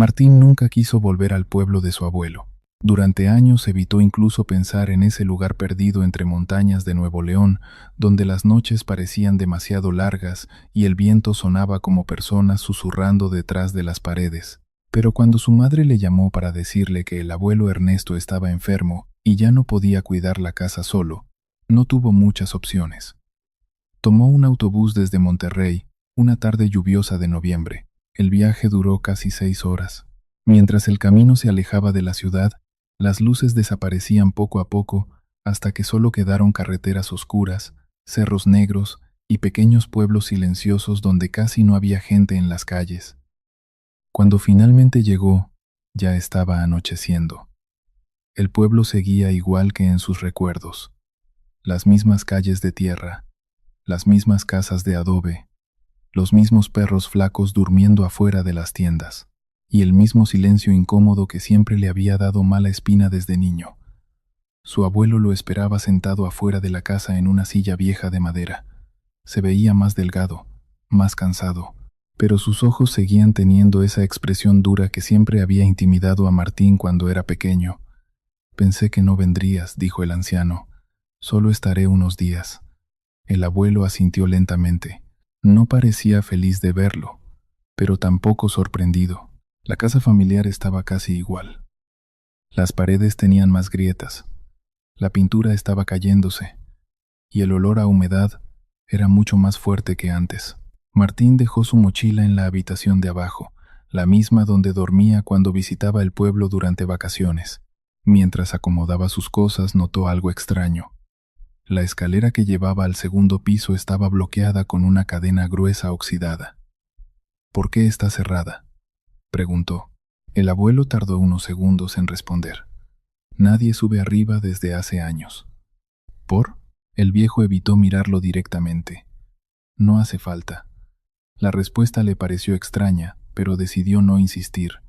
Martín nunca quiso volver al pueblo de su abuelo. Durante años evitó incluso pensar en ese lugar perdido entre montañas de Nuevo León, donde las noches parecían demasiado largas y el viento sonaba como personas susurrando detrás de las paredes. Pero cuando su madre le llamó para decirle que el abuelo Ernesto estaba enfermo y ya no podía cuidar la casa solo, no tuvo muchas opciones. Tomó un autobús desde Monterrey, una tarde lluviosa de noviembre. El viaje duró casi 6 horas. Mientras el camino se alejaba de la ciudad, las luces desaparecían poco a poco hasta que solo quedaron carreteras oscuras, cerros negros y pequeños pueblos silenciosos donde casi no había gente en las calles. Cuando finalmente llegó, ya estaba anocheciendo. El pueblo seguía igual que en sus recuerdos. Las mismas calles de tierra, las mismas casas de adobe, los mismos perros flacos durmiendo afuera de las tiendas, y el mismo silencio incómodo que siempre le había dado mala espina desde niño. Su abuelo lo esperaba sentado afuera de la casa en una silla vieja de madera. Se veía más delgado, más cansado, pero sus ojos seguían teniendo esa expresión dura que siempre había intimidado a Martín cuando era pequeño. «Pensé que no vendrías», dijo el anciano. «Solo estaré unos días». El abuelo asintió lentamente. No parecía feliz de verlo, pero tampoco sorprendido. La casa familiar estaba casi igual. Las paredes tenían más grietas, la pintura estaba cayéndose, y el olor a humedad era mucho más fuerte que antes. Martín dejó su mochila en la habitación de abajo, la misma donde dormía cuando visitaba el pueblo durante vacaciones. Mientras acomodaba sus cosas, notó algo extraño. La escalera que llevaba al segundo piso estaba bloqueada con una cadena gruesa oxidada. «¿Por qué está cerrada?», preguntó. El abuelo tardó unos segundos en responder. «Nadie sube arriba desde hace años». «¿Por?». El viejo evitó mirarlo directamente. «No hace falta». La respuesta le pareció extraña, pero decidió no insistir.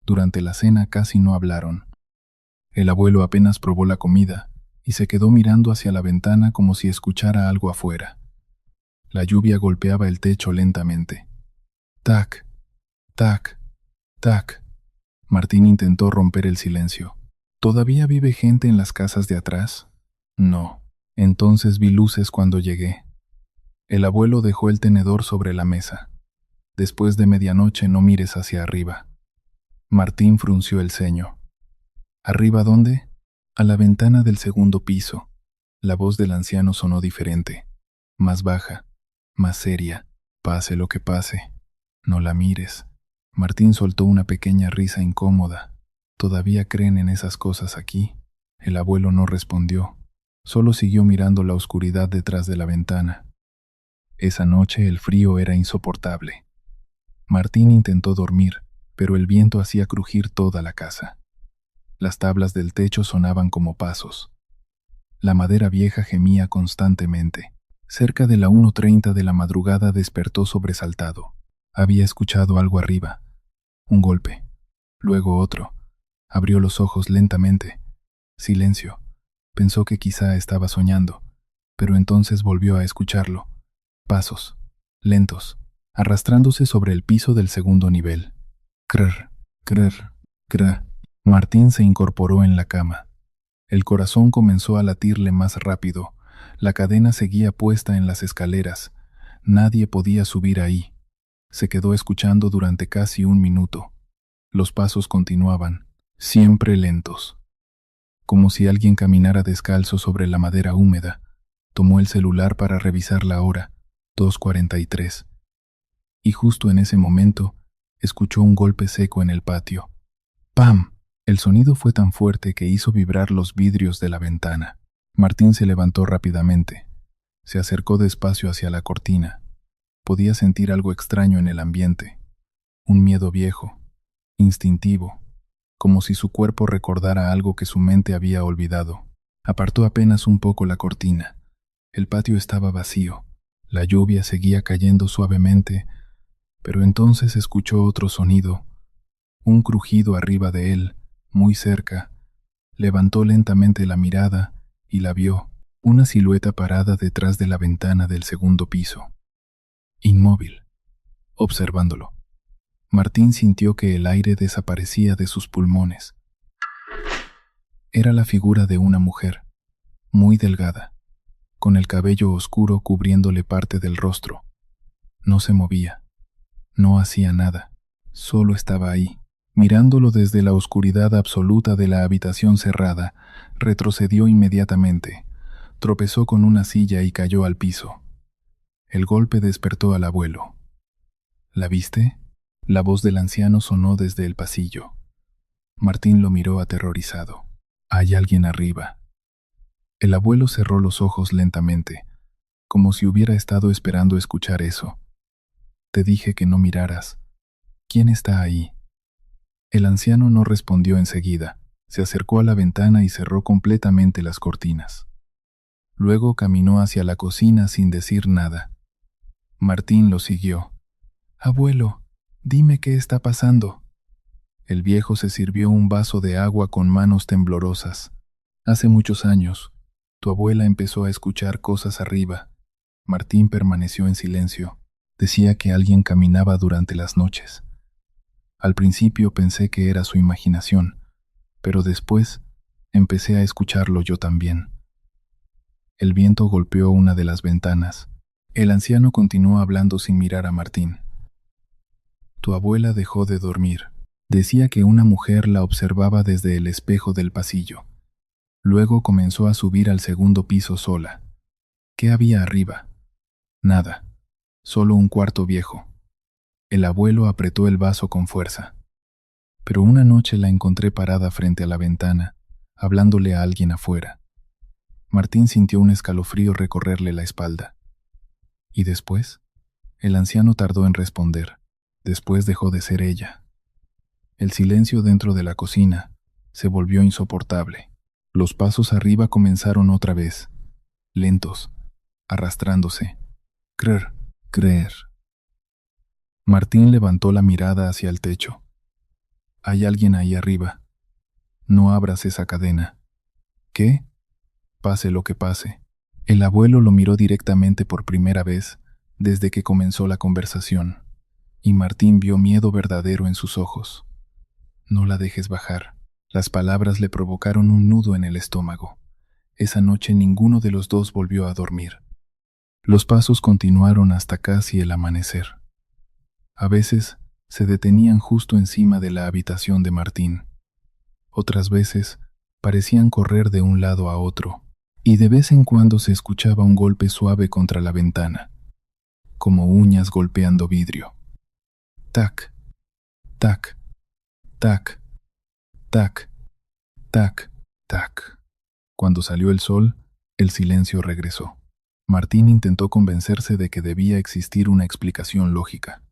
Durante la cena casi no hablaron. El abuelo apenas probó la comida y se quedó mirando hacia la ventana como si escuchara algo afuera. La lluvia golpeaba el techo lentamente. Tac, tac, tac. Martín intentó romper el silencio. «¿Todavía vive gente en las casas de atrás?». «No». «Entonces vi luces cuando llegué». El abuelo dejó el tenedor sobre la mesa. «Después de medianoche no mires hacia arriba». Martín frunció el ceño. «¿Arriba dónde?». «A la ventana del segundo piso». La voz del anciano sonó diferente, más baja, más seria. «Pase lo que pase, no la mires». Martín soltó una pequeña risa incómoda. «¿Todavía creen en esas cosas aquí?». El abuelo no respondió, solo siguió mirando la oscuridad detrás de la ventana. Esa noche el frío era insoportable. Martín intentó dormir, pero el viento hacía crujir toda la casa. Las tablas del techo sonaban como pasos. La madera vieja gemía constantemente. Cerca de la 1:30 de la madrugada despertó sobresaltado. Había escuchado algo arriba. Un golpe. Luego otro. Abrió los ojos lentamente. Silencio. Pensó que quizá estaba soñando, pero entonces volvió a escucharlo. Pasos. Lentos. Arrastrándose sobre el piso del segundo nivel. Crr, crr, crr. Martín se incorporó en la cama. El corazón comenzó a latirle más rápido. La cadena seguía puesta en las escaleras. Nadie podía subir ahí. Se quedó escuchando durante casi 1 minuto. Los pasos continuaban, siempre lentos. Como si alguien caminara descalzo sobre la madera húmeda. Tomó el celular para revisar la hora, 2:43. Y justo en ese momento, escuchó un golpe seco en el patio. ¡Pam! El sonido fue tan fuerte que hizo vibrar los vidrios de la ventana. Martín se levantó rápidamente. Se acercó despacio hacia la cortina. Podía sentir algo extraño en el ambiente. Un miedo viejo, instintivo, como si su cuerpo recordara algo que su mente había olvidado. Apartó apenas un poco la cortina. El patio estaba vacío. La lluvia seguía cayendo suavemente, pero entonces escuchó otro sonido, un crujido arriba de él, muy cerca. Levantó lentamente la mirada y la vio, una silueta parada detrás de la ventana del segundo piso, inmóvil, observándolo. Martín sintió que el aire desaparecía de sus pulmones. Era la figura de una mujer, muy delgada, con el cabello oscuro cubriéndole parte del rostro. No se movía, no hacía nada, solo estaba ahí. Mirándolo desde la oscuridad absoluta de la habitación cerrada, retrocedió inmediatamente, tropezó con una silla y cayó al piso. El golpe despertó al abuelo. ¿La viste? La voz del anciano sonó desde el pasillo. Martín lo miró aterrorizado. Hay alguien arriba. El abuelo cerró los ojos lentamente, como si hubiera estado esperando escuchar eso. Te dije que no miraras. ¿Quién está ahí? El anciano no respondió enseguida. Se acercó a la ventana y cerró completamente las cortinas. Luego caminó hacia la cocina sin decir nada. Martín lo siguió. Abuelo, dime qué está pasando. El viejo se sirvió un vaso de agua con manos temblorosas. Hace muchos años, tu abuela empezó a escuchar cosas arriba. Martín permaneció en silencio. Decía que alguien caminaba durante las noches. Al principio pensé que era su imaginación, pero después empecé a escucharlo yo también. El viento golpeó una de las ventanas. El anciano continuó hablando sin mirar a Martín. Tu abuela dejó de dormir. Decía que una mujer la observaba desde el espejo del pasillo. Luego comenzó a subir al segundo piso sola. ¿Qué había arriba? Nada. Solo un cuarto viejo. El abuelo apretó el vaso con fuerza. Pero una noche la encontré parada frente a la ventana, hablándole a alguien afuera. Martín sintió un escalofrío recorrerle la espalda. ¿Y después? El anciano tardó en responder. Después dejó de ser ella. El silencio dentro de la cocina se volvió insoportable. Los pasos arriba comenzaron otra vez, lentos, arrastrándose. Creer. Martín levantó la mirada hacia el techo. Hay alguien ahí arriba. No abras esa cadena. ¿Qué? Pase lo que pase. El abuelo lo miró directamente por primera vez desde que comenzó la conversación, y Martín vio miedo verdadero en sus ojos. No la dejes bajar. Las palabras le provocaron un nudo en el estómago. Esa noche ninguno de los dos volvió a dormir. Los pasos continuaron hasta casi el amanecer. A veces se detenían justo encima de la habitación de Martín. Otras veces parecían correr de un lado a otro, y de vez en cuando se escuchaba un golpe suave contra la ventana, como uñas golpeando vidrio. Tac, tac, tac, tac, tac, tac. Cuando salió el sol, el silencio regresó. Martín intentó convencerse de que debía existir una explicación lógica.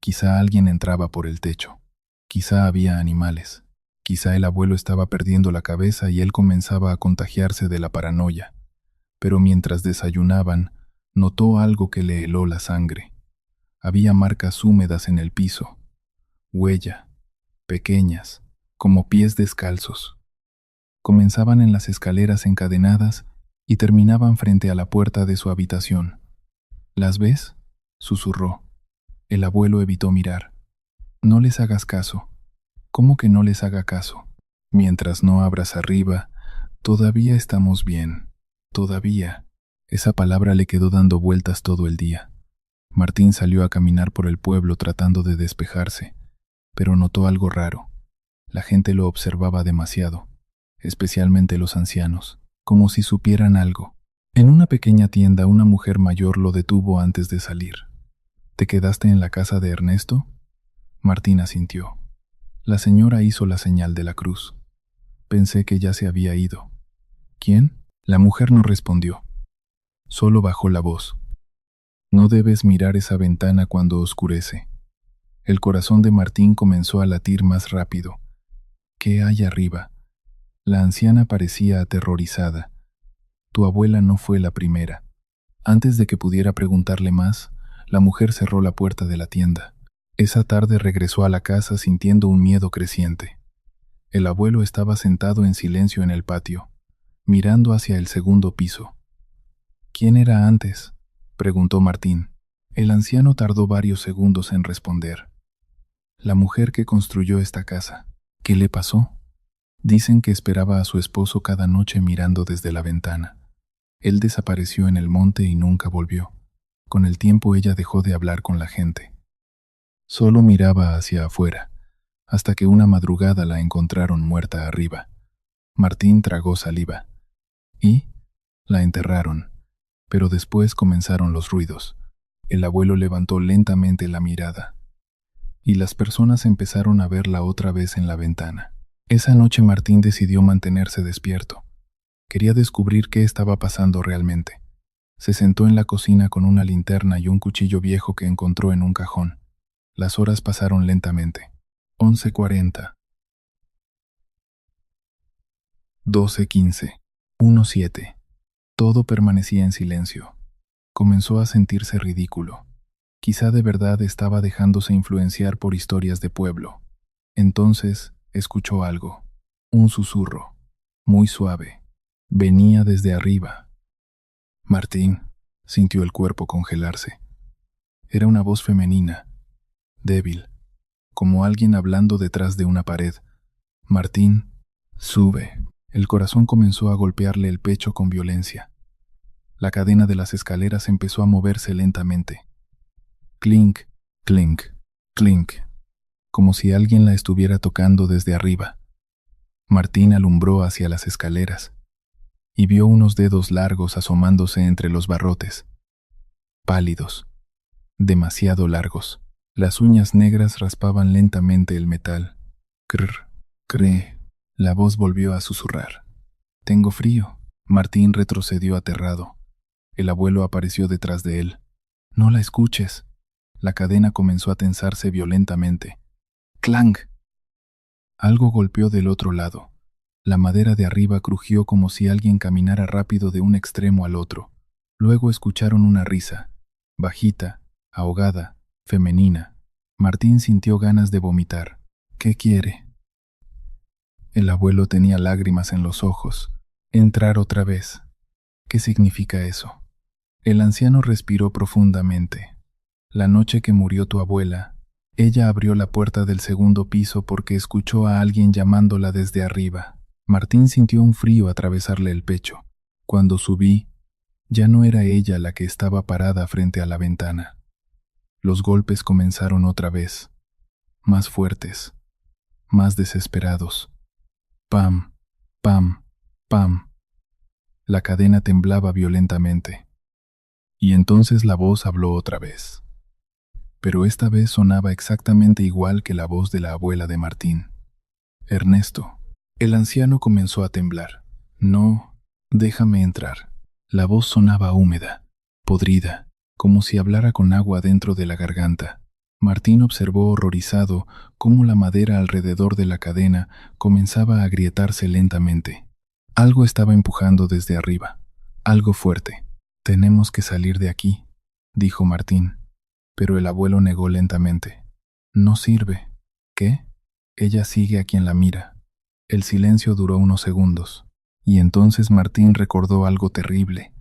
Quizá alguien entraba por el techo. Quizá había animales. Quizá el abuelo estaba perdiendo la cabeza y él comenzaba a contagiarse de la paranoia. Pero mientras desayunaban, notó algo que le heló la sangre. Había marcas húmedas en el piso. Huella, pequeñas, como pies descalzos. Comenzaban en las escaleras encadenadas y terminaban frente a la puerta de su habitación. ¿Las ves?, susurró. El abuelo evitó mirar. No les hagas caso. ¿Cómo que no les haga caso? Mientras no abras arriba, todavía estamos bien. Todavía. Esa palabra le quedó dando vueltas todo el día. Martín salió a caminar por el pueblo tratando de despejarse, pero notó algo raro. La gente lo observaba demasiado, especialmente los ancianos, como si supieran algo. En una pequeña tienda, una mujer mayor lo detuvo antes de salir. ¿Te quedaste en la casa de Ernesto? Martín asintió. La señora hizo la señal de la cruz. Pensé que ya se había ido. ¿Quién? La mujer no respondió. Solo bajó la voz. No debes mirar esa ventana cuando oscurece. El corazón de Martín comenzó a latir más rápido. ¿Qué hay arriba? La anciana parecía aterrorizada. Tu abuela no fue la primera. Antes de que pudiera preguntarle más, la mujer cerró la puerta de la tienda. Esa tarde regresó a la casa sintiendo un miedo creciente. El abuelo estaba sentado en silencio en el patio, mirando hacia el segundo piso. ¿Quién era antes?, preguntó Martín. El anciano tardó varios segundos en responder. La mujer que construyó esta casa. ¿Qué le pasó? Dicen que esperaba a su esposo cada noche mirando desde la ventana. Él desapareció en el monte y nunca volvió. Con el tiempo ella dejó de hablar con la gente. Solo miraba hacia afuera, hasta que una madrugada la encontraron muerta arriba. Martín tragó saliva. Y la enterraron. Pero después comenzaron los ruidos. El abuelo levantó lentamente la mirada. Y las personas empezaron a verla otra vez en la ventana. Esa noche Martín decidió mantenerse despierto. Quería descubrir qué estaba pasando realmente. Se sentó en la cocina con una linterna y un cuchillo viejo que encontró en un cajón. Las horas pasaron lentamente. 11:40. 12:15. 1:07. Todo permanecía en silencio. Comenzó a sentirse ridículo. Quizá de verdad estaba dejándose influenciar por historias de pueblo. Entonces escuchó algo. Un susurro, muy suave. Venía desde arriba. Martín sintió el cuerpo congelarse. Era una voz femenina, débil, como alguien hablando detrás de una pared. Martín, sube. El corazón comenzó a golpearle el pecho con violencia. La cadena de las escaleras empezó a moverse lentamente. Clink, clink, clink, como si alguien la estuviera tocando desde arriba. Martín alumbró hacia las escaleras y vio unos dedos largos asomándose entre los barrotes. Pálidos, demasiado largos. Las uñas negras raspaban lentamente el metal. Crr, cree. La voz volvió a susurrar. Tengo frío. Martín retrocedió aterrado. El abuelo apareció detrás de él. No la escuches. La cadena comenzó a tensarse violentamente. ¡Clang! Algo golpeó del otro lado. La madera de arriba crujió como si alguien caminara rápido de un extremo al otro. Luego escucharon una risa, bajita, ahogada, femenina. Martín sintió ganas de vomitar. ¿Qué quiere? El abuelo tenía lágrimas en los ojos. Entrar otra vez. ¿Qué significa eso? El anciano respiró profundamente. La noche que murió tu abuela, ella abrió la puerta del segundo piso porque escuchó a alguien llamándola desde arriba. Martín sintió un frío atravesarle el pecho. Cuando subí, ya no era ella la que estaba parada frente a la ventana. Los golpes comenzaron otra vez, más fuertes, más desesperados. Pam, pam, pam. La cadena temblaba violentamente. Y entonces la voz habló otra vez. Pero esta vez sonaba exactamente igual que la voz de la abuela de Martín. Ernesto. El anciano comenzó a temblar. No, déjame entrar. La voz sonaba húmeda, podrida, como si hablara con agua dentro de la garganta. Martín observó horrorizado cómo la madera alrededor de la cadena comenzaba a agrietarse lentamente. Algo estaba empujando desde arriba, algo fuerte. Tenemos que salir de aquí, dijo Martín, pero el abuelo negó lentamente. No sirve. ¿Qué? Ella sigue a quien la mira. El silencio duró unos segundos, y entonces Martín recordó algo terrible.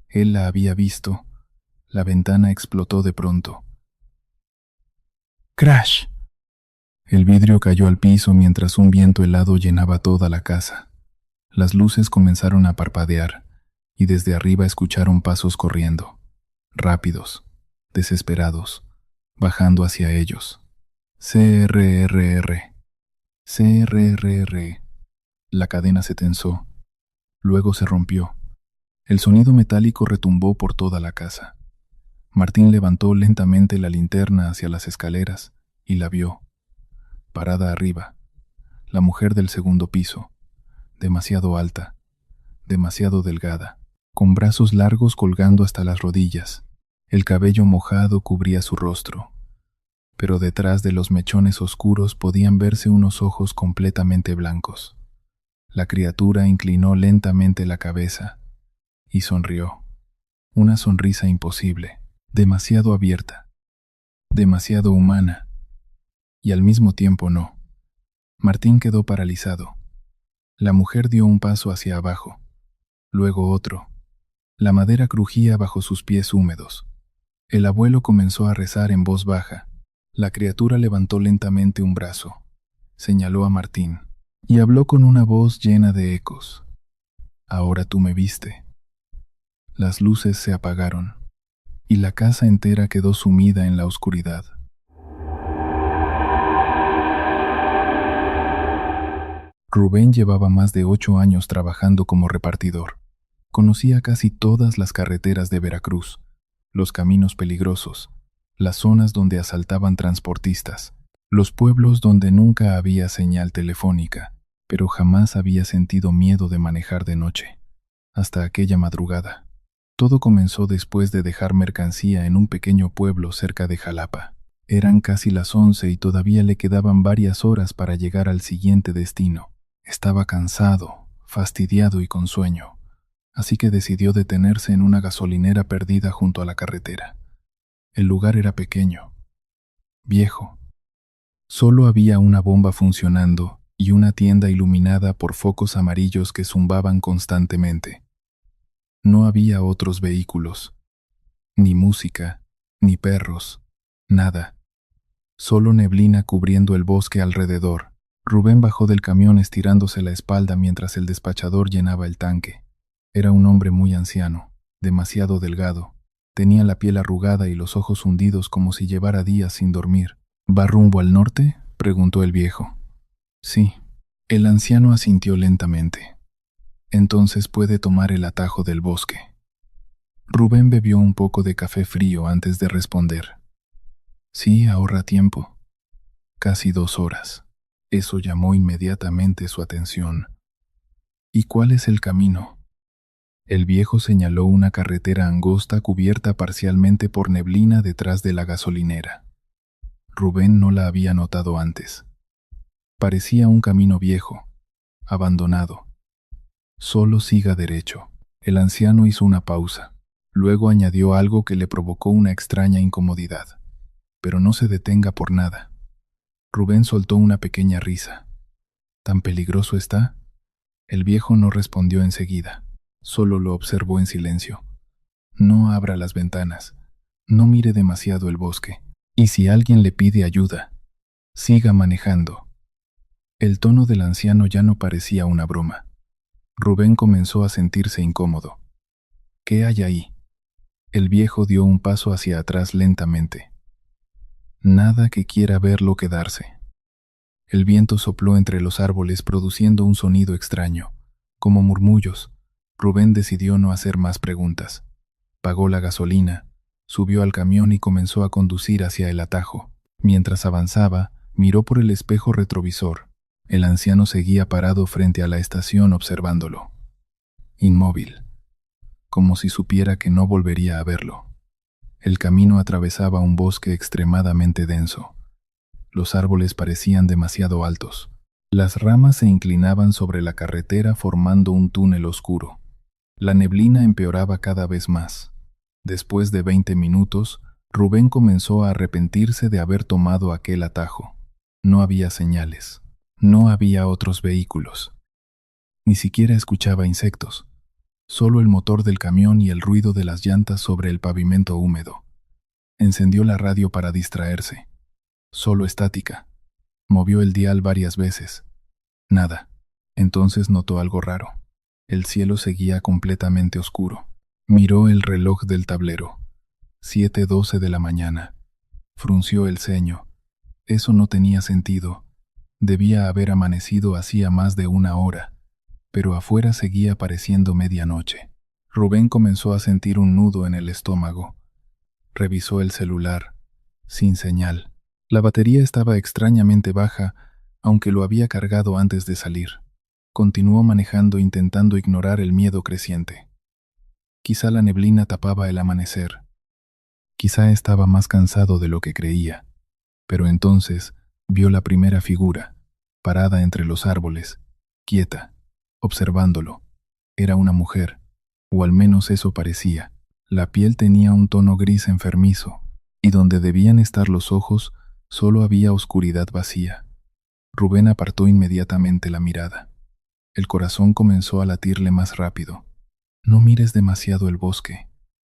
Él la había visto. La ventana explotó de pronto. ¡Crash! El vidrio cayó al piso mientras un viento helado llenaba toda la casa. Las luces comenzaron a parpadear, y desde arriba escucharon pasos corriendo, rápidos, desesperados, bajando hacia ellos. CRRR. CRRR. La cadena se tensó. Luego se rompió. El sonido metálico retumbó por toda la casa. Martín levantó lentamente la linterna hacia las escaleras y la vio, parada arriba, la mujer del segundo piso, demasiado alta, demasiado delgada, con brazos largos colgando hasta las rodillas. El cabello mojado cubría su rostro, pero detrás de los mechones oscuros podían verse unos ojos completamente blancos. La criatura inclinó lentamente la cabeza y sonrió. Una sonrisa imposible, demasiado abierta, demasiado humana, y al mismo tiempo no. Martín quedó paralizado. La mujer dio un paso hacia abajo, luego otro. La madera crujía bajo sus pies húmedos. El abuelo comenzó a rezar en voz baja. La criatura levantó lentamente un brazo, señaló a Martín, y habló con una voz llena de ecos. Ahora tú me viste. Las luces se apagaron, y la casa entera quedó sumida en la oscuridad. Rubén llevaba más de 8 años trabajando como repartidor. Conocía casi todas las carreteras de Veracruz, los caminos peligrosos, las zonas donde asaltaban transportistas, los pueblos donde nunca había señal telefónica, pero jamás había sentido miedo de manejar de noche. Hasta aquella madrugada. Todo comenzó después de dejar mercancía en un pequeño pueblo cerca de Jalapa. Eran casi las 11 y todavía le quedaban varias horas para llegar al siguiente destino. Estaba cansado, fastidiado y con sueño, así que decidió detenerse en una gasolinera perdida junto a la carretera. El lugar era pequeño, viejo. Solo había una bomba funcionando y una tienda iluminada por focos amarillos que zumbaban constantemente. No había otros vehículos, ni música, ni perros, nada. Solo neblina cubriendo el bosque alrededor. Rubén bajó del camión estirándose la espalda mientras el despachador llenaba el tanque. Era un hombre muy anciano, demasiado delgado. Tenía la piel arrugada y los ojos hundidos como si llevara días sin dormir. ¿Va rumbo al norte?, preguntó el viejo. Sí. El anciano asintió lentamente. Entonces puede tomar el atajo del bosque. Rubén bebió un poco de café frío antes de responder. Sí, ahorra tiempo. Casi 2 horas. Eso llamó inmediatamente su atención. ¿Y cuál es el camino? El viejo señaló una carretera angosta cubierta parcialmente por neblina detrás de la gasolinera. Rubén no la había notado antes. Parecía un camino viejo, abandonado. Solo siga derecho. El anciano hizo una pausa. Luego añadió algo que le provocó una extraña incomodidad. Pero no se detenga por nada. Rubén soltó una pequeña risa. ¿Tan peligroso está? El viejo no respondió enseguida. Solo lo observó en silencio. No abra las ventanas. No mire demasiado el bosque. Y si alguien le pide ayuda, siga manejando. El tono del anciano ya no parecía una broma. Rubén comenzó a sentirse incómodo. ¿Qué hay ahí? El viejo dio un paso hacia atrás lentamente. Nada que quiera verlo quedarse. El viento sopló entre los árboles produciendo un sonido extraño, como murmullos. Rubén decidió no hacer más preguntas. Pagó la gasolina, subió al camión y comenzó a conducir hacia el atajo. Mientras avanzaba, miró por el espejo retrovisor. El anciano seguía parado frente a la estación observándolo. Inmóvil, como si supiera que no volvería a verlo. El camino atravesaba un bosque extremadamente denso. Los árboles parecían demasiado altos. Las ramas se inclinaban sobre la carretera formando un túnel oscuro. La neblina empeoraba cada vez más. Después de 20 minutos, Rubén comenzó a arrepentirse de haber tomado aquel atajo. No había señales. No había otros vehículos. Ni siquiera escuchaba insectos. Solo el motor del camión y el ruido de las llantas sobre el pavimento húmedo. Encendió la radio para distraerse. Solo estática. Movió el dial varias veces. Nada. Entonces notó algo raro. El cielo seguía completamente oscuro. Miró el reloj del tablero. 7:12 de la mañana. Frunció el ceño. Eso no tenía sentido. Debía haber amanecido hacía más de 1 hora, pero afuera seguía pareciendo medianoche. Rubén comenzó a sentir un nudo en el estómago. Revisó el celular. Sin señal. La batería estaba extrañamente baja, aunque lo había cargado antes de salir. Continuó manejando intentando ignorar el miedo creciente. Quizá la neblina tapaba el amanecer. Quizá estaba más cansado de lo que creía. Pero entonces vio la primera figura, parada entre los árboles, quieta, observándolo. Era una mujer, o al menos eso parecía. La piel tenía un tono gris enfermizo, y donde debían estar los ojos, solo había oscuridad vacía. Rubén apartó inmediatamente la mirada. El corazón comenzó a latirle más rápido. No mires demasiado el bosque,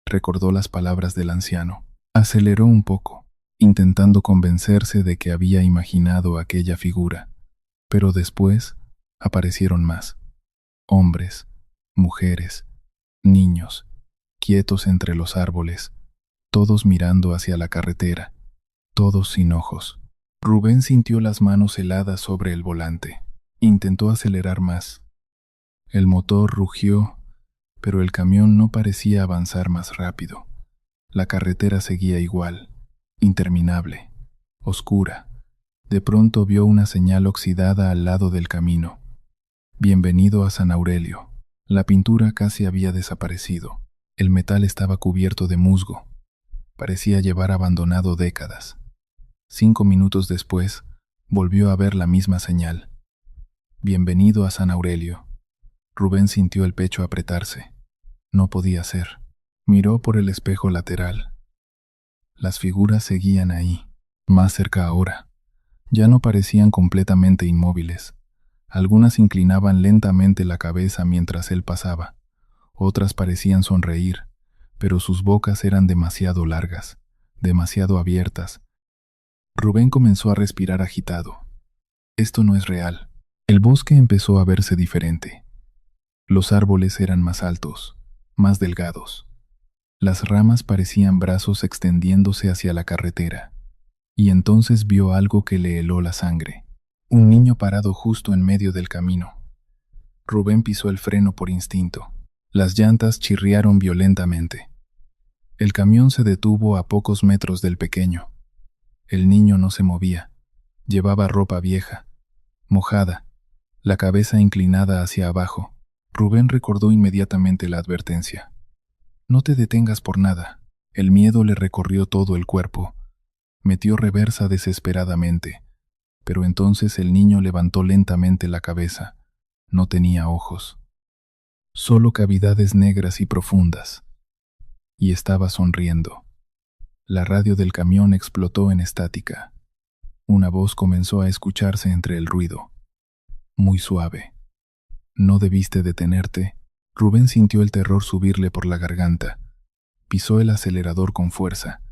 recordó las palabras del anciano. Aceleró un poco, intentando convencerse de que había imaginado aquella figura. Pero después aparecieron más. Hombres, mujeres, niños, quietos entre los árboles, todos mirando hacia la carretera, todos sin ojos. Rubén sintió las manos heladas sobre el volante. Intentó acelerar más. El motor rugió, pero el camión no parecía avanzar más rápido. La carretera seguía igual, interminable, oscura. De pronto vio una señal oxidada al lado del camino. Bienvenido a San Aurelio. La pintura casi había desaparecido. El metal estaba cubierto de musgo. Parecía llevar abandonado décadas. 5 minutos después, volvió a ver la misma señal. Bienvenido a San Aurelio. Rubén sintió el pecho apretarse. No podía ser. Miró por el espejo lateral. Las figuras seguían ahí, más cerca ahora. Ya no parecían completamente inmóviles. Algunas inclinaban lentamente la cabeza mientras él pasaba. Otras parecían sonreír, pero sus bocas eran demasiado largas, demasiado abiertas. Rubén comenzó a respirar agitado. Esto no es real. El bosque empezó a verse diferente. Los árboles eran más altos, más delgados. Las ramas parecían brazos extendiéndose hacia la carretera. Y entonces vio algo que le heló la sangre. Un niño parado justo en medio del camino. Rubén pisó el freno por instinto. Las llantas chirriaron violentamente. El camión se detuvo a pocos metros del pequeño. El niño no se movía. Llevaba ropa vieja, mojada, la cabeza inclinada hacia abajo. Rubén recordó inmediatamente la advertencia. No te detengas por nada. El miedo le recorrió todo el cuerpo. Metió reversa desesperadamente. Pero entonces el niño levantó lentamente la cabeza. No tenía ojos. Solo cavidades negras y profundas. Y estaba sonriendo. La radio del camión explotó en estática. Una voz comenzó a escucharse entre el ruido. Muy suave. No debiste detenerte. Rubén sintió el terror subirle por la garganta. Pisó el acelerador con fuerza.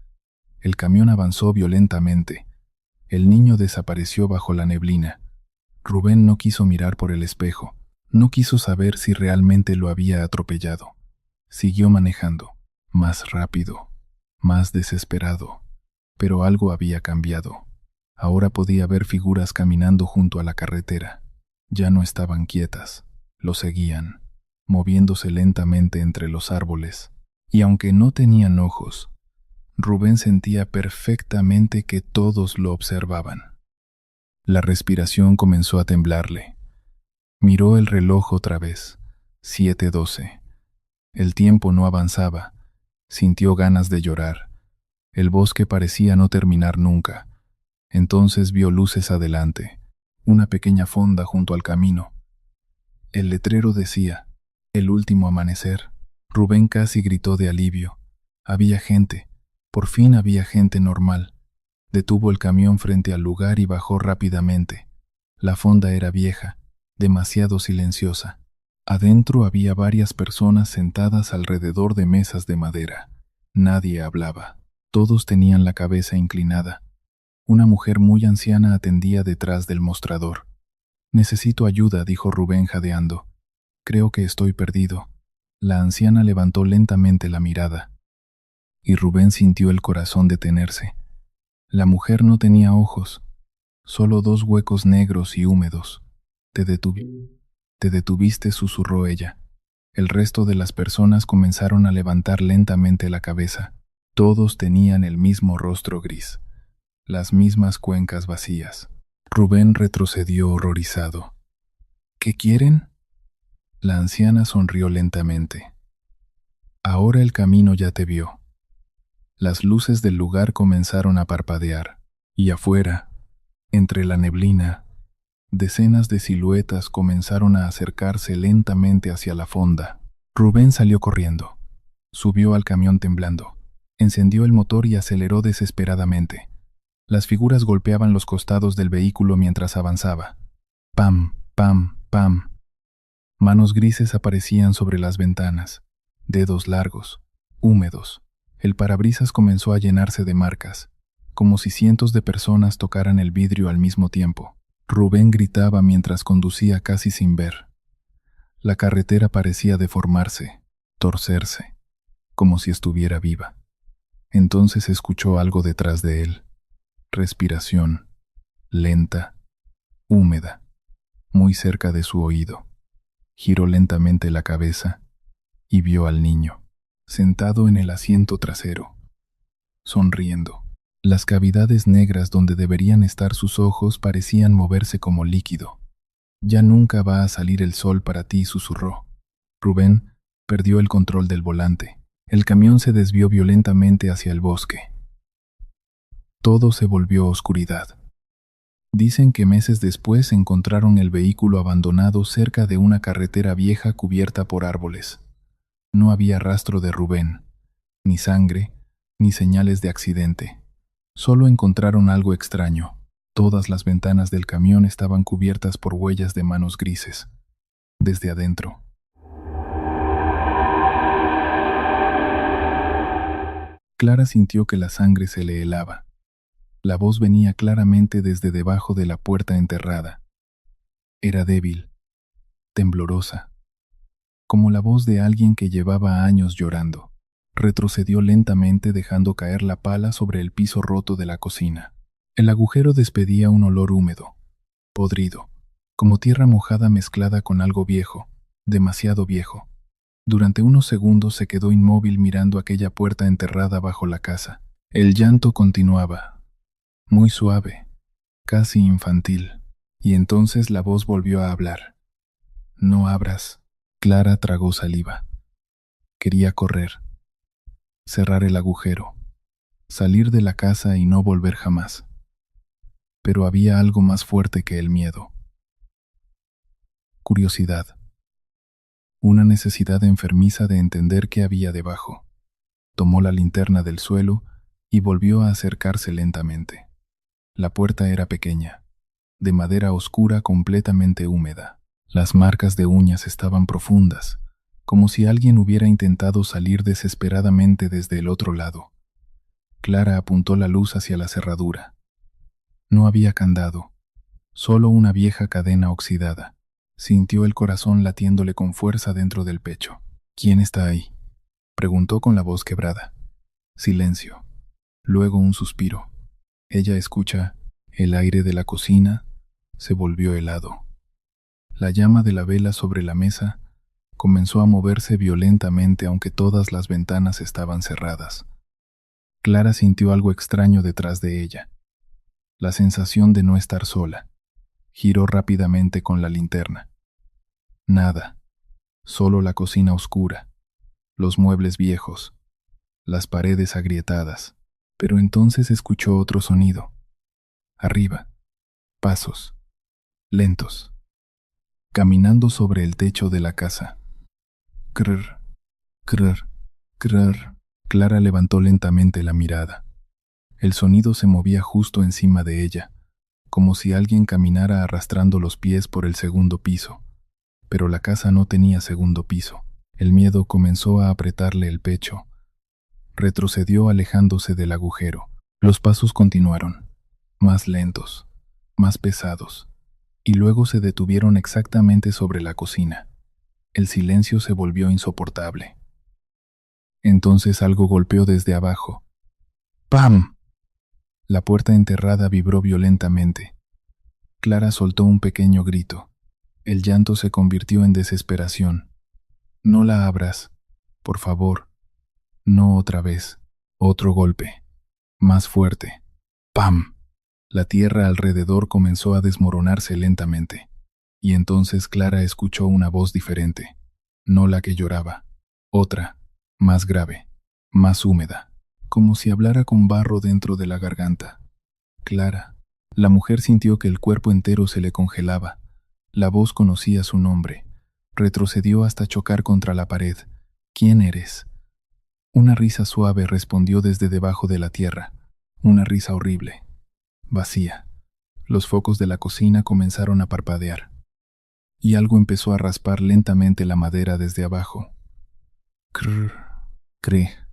El camión avanzó violentamente. El niño desapareció bajo la neblina. Rubén no quiso mirar por el espejo. No quiso saber si realmente lo había atropellado. Siguió manejando, más rápido, más desesperado. Pero algo había cambiado. Ahora podía ver figuras caminando junto a la carretera. Ya no estaban quietas. Lo seguían, moviéndose lentamente entre los árboles. Y aunque no tenían ojos, Rubén sentía perfectamente que todos lo observaban. La respiración comenzó a temblarle. Miró el reloj otra vez. 7:12. El tiempo no avanzaba. Sintió ganas de llorar. El bosque parecía no terminar nunca. Entonces vio luces adelante, una pequeña fonda junto al camino. El letrero decía, "El último amanecer". Rubén casi gritó de alivio. Había gente. Por fin había gente normal. Detuvo el camión frente al lugar y bajó rápidamente. La fonda era vieja, demasiado silenciosa. Adentro había varias personas sentadas alrededor de mesas de madera. Nadie hablaba. Todos tenían la cabeza inclinada. Una mujer muy anciana atendía detrás del mostrador. «Necesito ayuda», dijo Rubén jadeando. «Creo que estoy perdido». La anciana levantó lentamente la mirada. Y Rubén sintió el corazón detenerse. La mujer no tenía ojos, solo 2 huecos negros y húmedos. Te detuviste, susurró ella. El resto de las personas comenzaron a levantar lentamente la cabeza. Todos tenían el mismo rostro gris, las mismas cuencas vacías. Rubén retrocedió horrorizado. «¿Qué quieren?». La anciana sonrió lentamente. «Ahora el camino ya te vio». Las luces del lugar comenzaron a parpadear, y afuera, entre la neblina, decenas de siluetas comenzaron a acercarse lentamente hacia la fonda. Rubén salió corriendo. Subió al camión temblando. Encendió el motor y aceleró desesperadamente. Las figuras golpeaban los costados del vehículo mientras avanzaba. Pam, pam, pam. Manos grises aparecían sobre las ventanas, dedos largos, húmedos. El parabrisas comenzó a llenarse de marcas. como si cientos de personas tocaran el vidrio al mismo tiempo. Rubén gritaba mientras conducía casi sin ver. La carretera parecía deformarse, torcerse, como si estuviera viva. Entonces escuchó algo detrás de él. Respiración, lenta, húmeda, muy cerca de su oído. Giró lentamente la cabeza y vio al niño, sentado en el asiento trasero, sonriendo. Las cavidades negras donde deberían estar sus ojos parecían moverse como líquido. «Ya nunca va a salir el sol para ti», susurró. Rubén perdió el control del volante. El camión se desvió violentamente hacia el bosque. Todo se volvió oscuridad. Dicen que meses después encontraron el vehículo abandonado cerca de una carretera vieja cubierta por árboles. No había rastro de Rubén, ni sangre, ni señales de accidente. Solo encontraron algo extraño. Todas las ventanas del camión estaban cubiertas por huellas de manos grises. Desde adentro. Clara sintió que la sangre se le helaba. La voz venía claramente desde debajo de la puerta enterrada. Era débil, temblorosa, como la voz de alguien que llevaba años llorando. Retrocedió lentamente dejando caer la pala sobre el piso roto de la cocina. El agujero despedía un olor húmedo, podrido, como tierra mojada mezclada con algo viejo, demasiado viejo. Durante unos segundos se quedó inmóvil mirando aquella puerta enterrada bajo la casa. El llanto continuaba, muy suave, casi infantil, y entonces la voz volvió a hablar. «No abras». Clara tragó saliva. Quería correr, cerrar el agujero, salir de la casa y no volver jamás. Pero había algo más fuerte que el miedo. Curiosidad. Una necesidad enfermiza de entender qué había debajo. Tomó la linterna del suelo y volvió a acercarse lentamente. La puerta era pequeña, de madera oscura completamente húmeda. Las marcas de uñas estaban profundas, como si alguien hubiera intentado salir desesperadamente desde el otro lado. Clara apuntó la luz hacia la cerradura. No había candado, solo una vieja cadena oxidada. Sintió el corazón latiéndole con fuerza dentro del pecho. «¿Quién está ahí?», preguntó con la voz quebrada. Silencio. Luego un suspiro. Ella escucha. El aire de la cocina se volvió helado. La llama de la vela sobre la mesa comenzó a moverse violentamente aunque todas las ventanas estaban cerradas. Clara sintió algo extraño detrás de ella. La sensación de no estar sola. Giró rápidamente con la linterna. Nada. Solo la cocina oscura, los muebles viejos, las paredes agrietadas. Pero entonces escuchó otro sonido. Arriba. Pasos. Lentos. Caminando sobre el techo de la casa. Crr, crr, crr. Clara levantó lentamente la mirada. El sonido se movía justo encima de ella, como si alguien caminara arrastrando los pies por el segundo piso. Pero la casa no tenía segundo piso. El miedo comenzó a apretarle el pecho. Retrocedió alejándose del agujero. Los pasos continuaron, más lentos, más pesados, y luego se detuvieron exactamente sobre la cocina. El silencio se volvió insoportable. Entonces algo golpeó desde abajo. ¡Pam! La puerta enterrada vibró violentamente. Clara soltó un pequeño grito. El llanto se convirtió en desesperación. «No la abras, por favor. No otra vez». Otro golpe. Más fuerte. ¡Pam! La tierra alrededor comenzó a desmoronarse lentamente. Y entonces Clara escuchó una voz diferente. No la que lloraba. Otra, más grave, más húmeda, como si hablara con barro dentro de la garganta. Clara. La mujer sintió que el cuerpo entero se le congelaba. La voz conocía su nombre. Retrocedió hasta chocar contra la pared. «¿Quién eres?». Una risa suave respondió desde debajo de la tierra. Una risa horrible. Vacía. Los focos de la cocina comenzaron a parpadear. Y algo empezó a raspar lentamente la madera desde abajo. Crr, creer,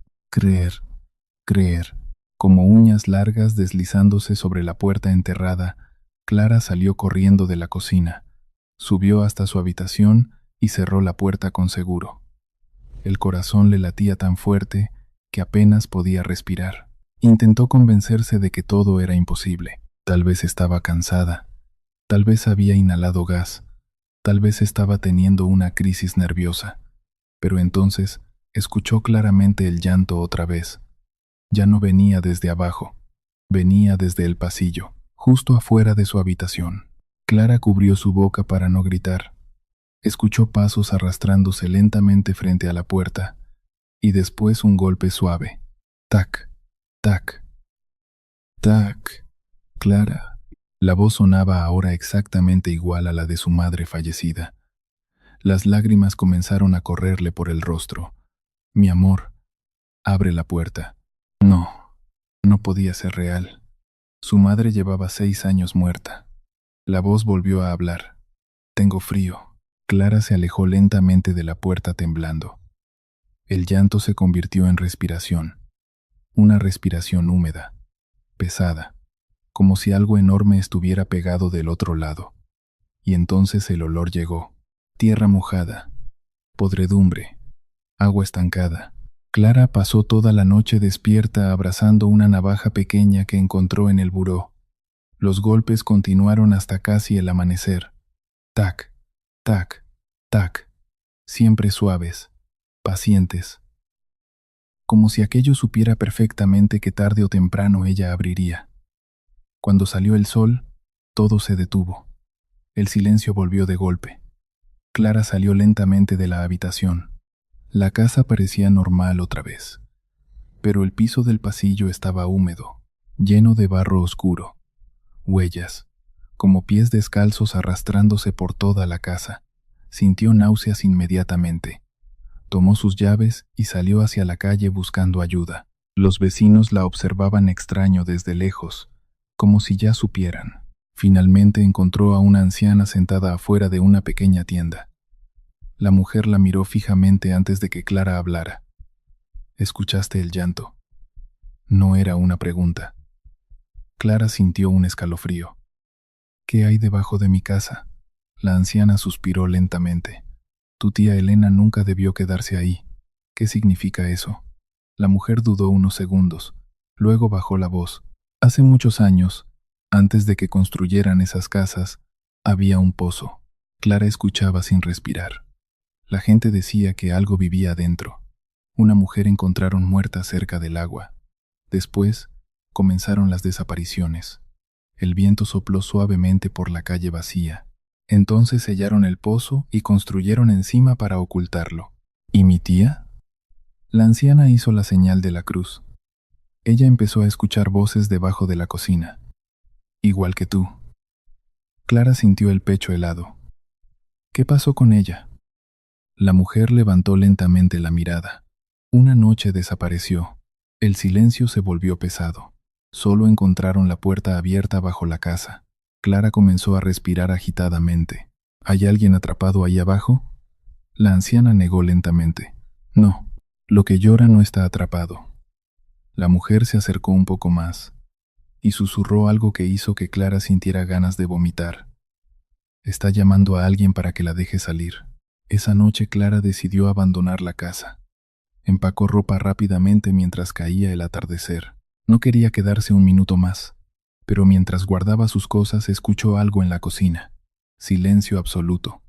creer. como uñas largas deslizándose sobre la puerta enterrada. Clara salió corriendo de la cocina, subió hasta su habitación y cerró la puerta con seguro. El corazón le latía tan fuerte que apenas podía respirar. Intentó convencerse de que todo era imposible. Tal vez estaba cansada, tal vez había inhalado gas, tal vez estaba teniendo una crisis nerviosa. Pero entonces escuchó claramente el llanto otra vez. Ya no venía desde abajo, venía desde el pasillo, justo afuera de su habitación. Clara cubrió su boca para no gritar. Escuchó pasos arrastrándose lentamente frente a la puerta, y después un golpe suave. Tac, tac, tac. Clara. La voz sonaba ahora exactamente igual a la de su madre fallecida. Las lágrimas comenzaron a correrle por el rostro. Mi amor, abre la puerta. No, no podía ser real. Su madre llevaba 6 años muerta. La voz volvió a hablar. Tengo frío. Clara se alejó lentamente de la puerta temblando. El llanto se convirtió en respiración. Una respiración húmeda, pesada, como si algo enorme estuviera pegado del otro lado. Y entonces el olor llegó. Tierra mojada, podredumbre, agua estancada. Clara pasó toda la noche despierta abrazando una navaja pequeña que encontró en el buró. Los golpes continuaron hasta casi el amanecer. Tac, tac, tac, siempre suaves, pacientes, como si aquello supiera perfectamente que tarde o temprano ella abriría. Cuando salió el sol, todo se detuvo. El silencio volvió de golpe. Clara salió lentamente de la habitación. La casa parecía normal otra vez, pero el piso del pasillo estaba húmedo, lleno de barro oscuro, huellas, como pies descalzos arrastrándose por toda la casa. Sintió náuseas inmediatamente. Tomó sus llaves y salió hacia la calle buscando ayuda. Los vecinos la observaban extraño desde lejos, como si ya supieran. Finalmente encontró a una anciana sentada afuera de una pequeña tienda. La mujer la miró fijamente antes de que Clara hablara. ¿Escuchaste el llanto? No era una pregunta. Clara sintió un escalofrío. ¿Qué hay debajo de mi casa? La anciana suspiró lentamente. Tu tía Elena nunca debió quedarse ahí. ¿Qué significa eso? La mujer dudó unos segundos. Luego bajó la voz. Hace muchos años, antes de que construyeran esas casas, había un pozo. Clara escuchaba sin respirar. La gente decía que algo vivía adentro. Una mujer encontraron muerta cerca del agua. Después, comenzaron las desapariciones. El viento sopló suavemente por la calle vacía. Entonces sellaron el pozo y construyeron encima para ocultarlo. ¿Y mi tía? La anciana hizo la señal de la cruz. Ella empezó a escuchar voces debajo de la cocina. Igual que tú. Clara sintió el pecho helado. ¿Qué pasó con ella? La mujer levantó lentamente la mirada. Una noche desapareció. El silencio se volvió pesado. Solo encontraron la puerta abierta bajo la casa. Clara comenzó a respirar agitadamente. ¿Hay alguien atrapado ahí abajo? La anciana negó lentamente. No, lo que llora no está atrapado. La mujer se acercó un poco más y susurró algo que hizo que Clara sintiera ganas de vomitar. Está llamando a alguien para que la deje salir. Esa noche Clara decidió abandonar la casa. Empacó ropa rápidamente mientras caía el atardecer. No quería quedarse un minuto más, pero mientras guardaba sus cosas escuchó algo en la cocina. Silencio absoluto.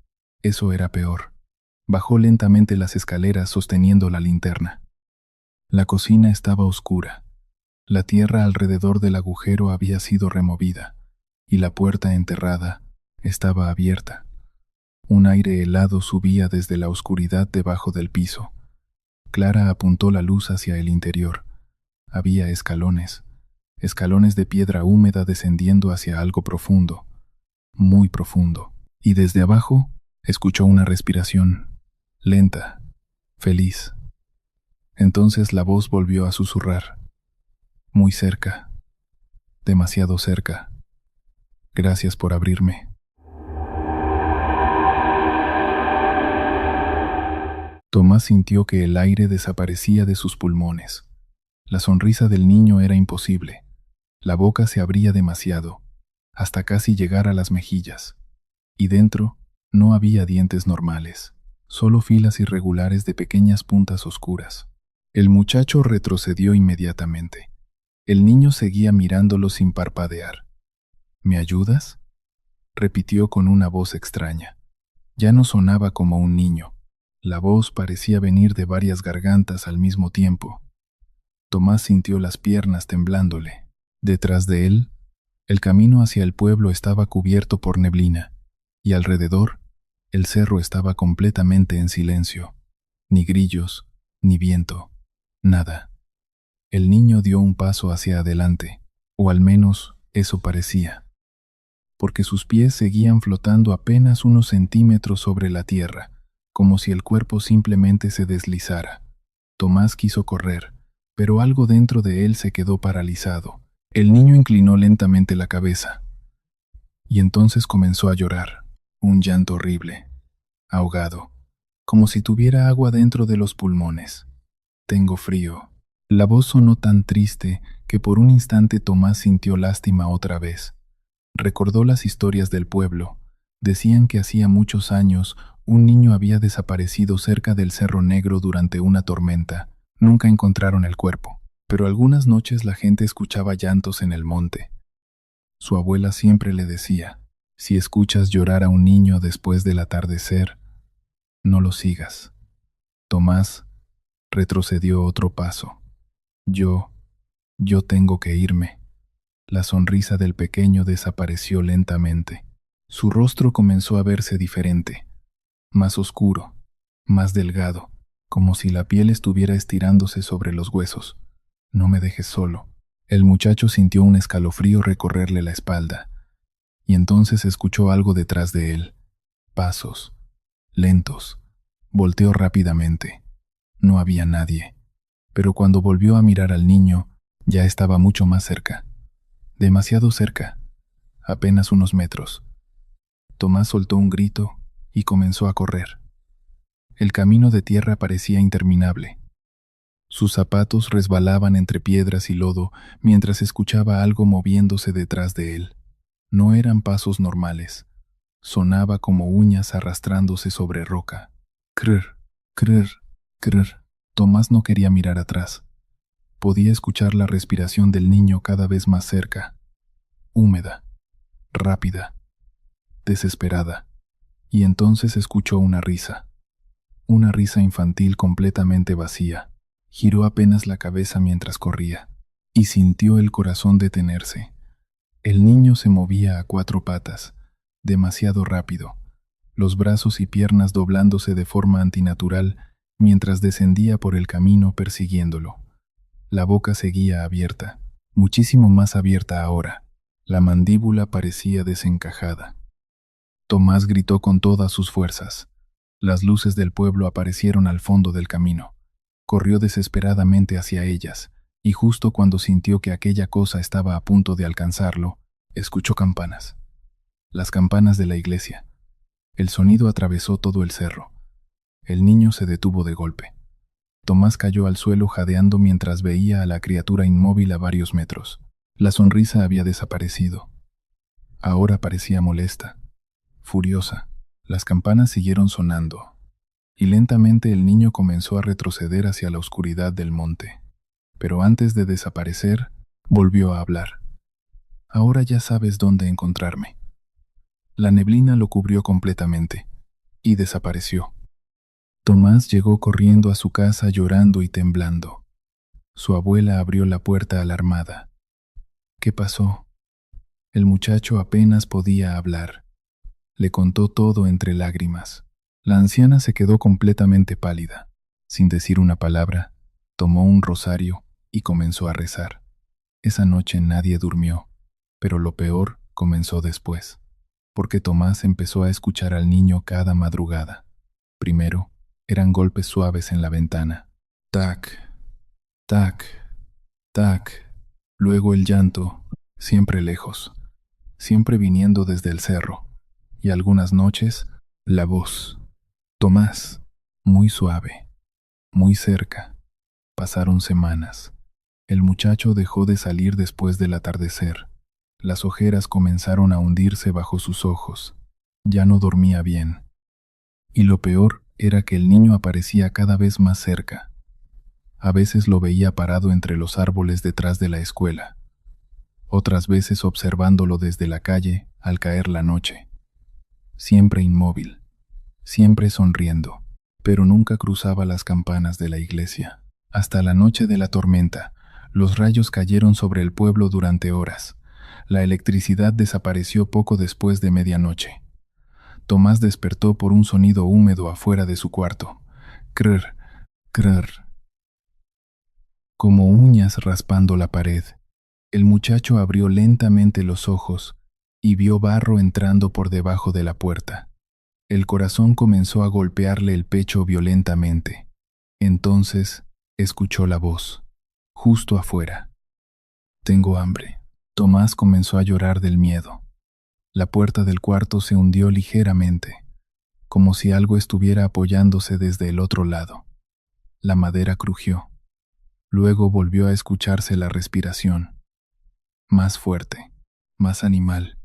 Eso era peor. Bajó lentamente las escaleras sosteniendo la linterna. La cocina estaba oscura. La tierra alrededor del agujero había sido removida, y la puerta enterrada estaba abierta. Un aire helado subía desde la oscuridad debajo del piso. Clara apuntó la luz hacia el interior. Había escalones de piedra húmeda descendiendo hacia algo profundo, muy profundo. Y desde abajo escuchó una respiración, lenta, feliz. Entonces la voz volvió a susurrar. Muy cerca, demasiado cerca. Gracias por abrirme. Tomás sintió que el aire desaparecía de sus pulmones. La sonrisa del niño era imposible. La boca se abría demasiado, hasta casi llegar a las mejillas. Y dentro no había dientes normales, solo filas irregulares de pequeñas puntas oscuras. El muchacho retrocedió inmediatamente. El niño seguía mirándolo sin parpadear. ¿Me ayudas?, repitió con una voz extraña. Ya no sonaba como un niño. La voz parecía venir de varias gargantas al mismo tiempo. Tomás sintió las piernas temblándole. Detrás de él, el camino hacia el pueblo estaba cubierto por neblina, y alrededor, el cerro estaba completamente en silencio. Ni grillos, ni viento, nada. El niño dio un paso hacia adelante, o al menos eso parecía, porque sus pies seguían flotando apenas unos centímetros sobre la tierra, como si el cuerpo simplemente se deslizara. Tomás quiso correr, pero algo dentro de él se quedó paralizado. El niño inclinó lentamente la cabeza, y entonces comenzó a llorar, un llanto horrible, ahogado, como si tuviera agua dentro de los pulmones. Tengo frío. La voz sonó tan triste que por un instante Tomás sintió lástima otra vez. Recordó las historias del pueblo. Decían que hacía muchos años un niño había desaparecido cerca del Cerro Negro durante una tormenta. Nunca encontraron el cuerpo, pero algunas noches la gente escuchaba llantos en el monte. Su abuela siempre le decía, si escuchas llorar a un niño después del atardecer, no lo sigas. Tomás retrocedió otro paso. Yo tengo que irme. La sonrisa del pequeño desapareció lentamente. Su rostro comenzó a verse diferente, más oscuro, más delgado, como si la piel estuviera estirándose sobre los huesos. No me dejes solo. El muchacho sintió un escalofrío recorrerle la espalda, y entonces escuchó algo detrás de él. Pasos, lentos. Volteó rápidamente. No había nadie, pero cuando volvió a mirar al niño, ya estaba mucho más cerca. Demasiado cerca, apenas unos metros. Tomás soltó un grito y comenzó a correr. El camino de tierra parecía interminable. Sus zapatos resbalaban entre piedras y lodo mientras escuchaba algo moviéndose detrás de él. No eran pasos normales. Sonaba como uñas arrastrándose sobre roca. Crr, crr, crr. Tomás no quería mirar atrás. Podía escuchar la respiración del niño cada vez más cerca, húmeda, rápida, desesperada. Y entonces escuchó una risa infantil completamente vacía. Giró apenas la cabeza mientras corría, y sintió el corazón detenerse. El niño se movía a 4 patas, demasiado rápido, los brazos y piernas doblándose de forma antinatural mientras descendía por el camino persiguiéndolo. La boca seguía abierta, muchísimo más abierta ahora. La mandíbula parecía desencajada. Tomás gritó con todas sus fuerzas. Las luces del pueblo aparecieron al fondo del camino. Corrió desesperadamente hacia ellas, y justo cuando sintió que aquella cosa estaba a punto de alcanzarlo, escuchó campanas. Las campanas de la iglesia. El sonido atravesó todo el cerro. El niño se detuvo de golpe. Tomás cayó al suelo jadeando mientras veía a la criatura inmóvil a varios metros. La sonrisa había desaparecido. Ahora parecía molesta, furiosa. Las campanas siguieron sonando, y lentamente el niño comenzó a retroceder hacia la oscuridad del monte. Pero antes de desaparecer, volvió a hablar. Ahora ya sabes dónde encontrarme. La neblina lo cubrió completamente, y desapareció. Tomás llegó corriendo a su casa llorando y temblando. Su abuela abrió la puerta alarmada. ¿Qué pasó? El muchacho apenas podía hablar. Le contó todo entre lágrimas. La anciana se quedó completamente pálida. Sin decir una palabra, tomó un rosario y comenzó a rezar. Esa noche nadie durmió, pero lo peor comenzó después, porque Tomás empezó a escuchar al niño cada madrugada. Primero, eran golpes suaves en la ventana. Tac, tac, tac. Luego el llanto, siempre lejos, siempre viniendo desde el cerro. Y algunas noches, la voz. Tomás, muy suave, muy cerca. Pasaron semanas. El muchacho dejó de salir después del atardecer. Las ojeras comenzaron a hundirse bajo sus ojos. Ya no dormía bien. Y lo peor era que el niño aparecía cada vez más cerca. A veces lo veía parado entre los árboles detrás de la escuela. Otras veces observándolo desde la calle al caer la noche. Siempre inmóvil, siempre sonriendo, pero nunca cruzaba las campanas de la iglesia. Hasta la noche de la tormenta, los rayos cayeron sobre el pueblo durante horas. La electricidad desapareció poco después de medianoche. Tomás despertó por un sonido húmedo afuera de su cuarto. Crr, crr, como uñas raspando la pared. El muchacho abrió lentamente los ojos y vio barro entrando por debajo de la puerta. El corazón comenzó a golpearle el pecho violentamente. Entonces escuchó la voz, justo afuera. Tengo hambre. Tomás comenzó a llorar del miedo. La puerta del cuarto se hundió ligeramente, como si algo estuviera apoyándose desde el otro lado. La madera crujió. Luego volvió a escucharse la respiración. Más fuerte, más animal.